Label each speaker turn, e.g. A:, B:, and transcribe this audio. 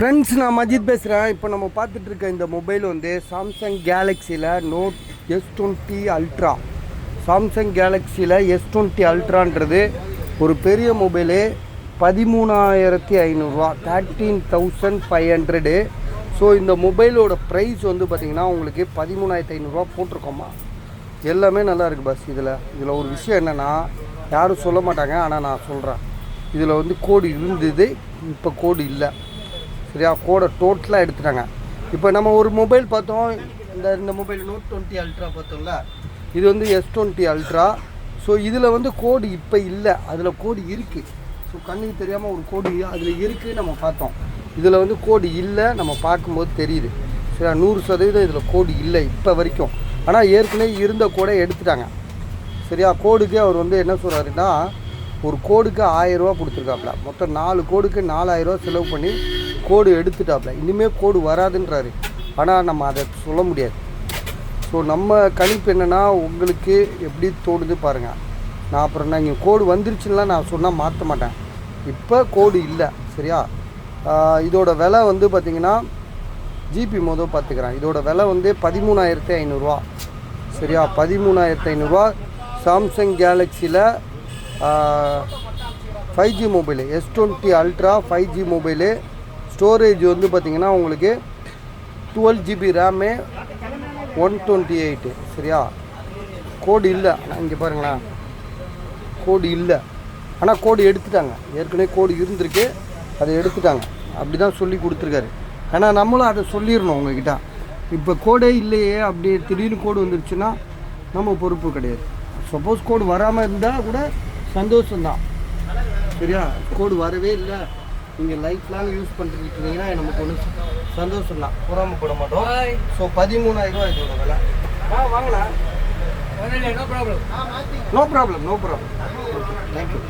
A: Friends, நான் மஜித் பேசுகிறேன். இப்போ நம்ம பார்த்துட்டு இருக்க இந்த மொபைல் வந்து சாம்சங் கேலக்ஸியில் நோட் S20 அல்ட்ரா. சாம்சங் கேலக்ஸியில் S20 அல்ட்ரான்றது ஒரு பெரிய மொபைலு. 13,500 13,500. ஸோ இந்த மொபைலோட ப்ரைஸ் வந்து பார்த்திங்கன்னா உங்களுக்கு 13,500 போட்டிருக்கோமா. எல்லாமே நல்லா இருக்குது பஸ். இதில் ஒரு விஷயம் என்னென்னா, யாரும் சொல்ல மாட்டாங்க, ஆனால் நான் சொல்கிறேன். இதில் வந்து கோடு இருந்தது, இப்போ கோடு இல்லை. சரியா, கோடை டோட்டலாக எடுத்துட்டாங்க. இப்போ நம்ம ஒரு மொபைல் பார்த்தோம், இந்த மொபைல் நோட் 20 அல்ட்ரா பார்த்தோம்ல, இது வந்து S20 அல்ட்ரா. ஸோ இதில் வந்து கோடு இப்போ இல்லை, அதில் கோடு இருக்குது. ஸோ கண்ணுக்கு தெரியாமல் ஒரு கோடு அதில் இருக்குது, நம்ம பார்த்தோம். இதில் வந்து கோடு இல்லை, நம்ம பார்க்கும்போது தெரியுது. சரியா, 100% இதில் கோடு இல்லை இப்போ வரைக்கும். ஆனால் ஏற்கனவே இருந்த கோடை எடுத்துட்டாங்க. சரியா, கோடுக்கு அவர் வந்து என்ன சொல்கிறாருன்னா, ஒரு கோடுக்கு 1000 ரூபா கொடுத்துருக்காப்புல. மொத்தம் 4 கோடுக்கு 4000 ரூபா செலவு பண்ணி கோடு எடுத்துட்டாப்புல. இனிமேல் கோடு வராதுன்றாரு. ஆனால் நம்ம அதை சொல்ல முடியாது. ஸோ நம்ம கணிப்பு என்னென்னா, உங்களுக்கு எப்படி தோணுது பாருங்கள். நான் அப்புறம் இங்கே கோடு வந்துருச்சுன்னா நான் சொன்னால் மாற்ற மாட்டேன். இப்போ கோடு இல்லை. சரியா, இதோட விலை வந்து பார்த்திங்கன்னா ஜிபி பார்த்துக்கிறேன். இதோட விலை வந்து 13,500. சரியா, 13,500. சாம்சங் கேலக்ஸியில் 5G mobile, S20 ultra 5G mobile. Storage வந்து பார்த்திங்கன்னா உங்களுக்கு 12 GB ரேமு, 128. சரியா, கோடு இல்லை. இங்கே பாருங்களேன், கோடு இல்லை. ஆனால் கோடு எடுத்துட்டாங்க. ஏற்கனவே கோடு இருந்திருக்கு, அதை எடுத்துட்டாங்க. அப்படி தான் சொல்லி கொடுத்துருக்காரு. ஆனால் நம்மளும் அதை சொல்லிடணும் உங்ககிட்ட. இப்போ கோடே இல்லையே, அப்படி திடீர்னு கோடு வந்துருச்சுன்னா நம்ம பொறுப்பு கிடையாது. சப்போஸ் கோடு வராமல் இருந்தால் கூட சந்தோஷம்தான். சரியா, கோடு வரவே இல்லை, நீங்கள் லைஃப் லாங் யூஸ் பண்ணிட்டு இருக்கீங்கன்னா நமக்கு ஒன்று சந்தோஷம்தான், பொறாமப்பட மாட்டோம். ஸோ 13,000 இதோட விலை. வாங்கலாம், நோ ப்ராப்ளம். Okay, thank you.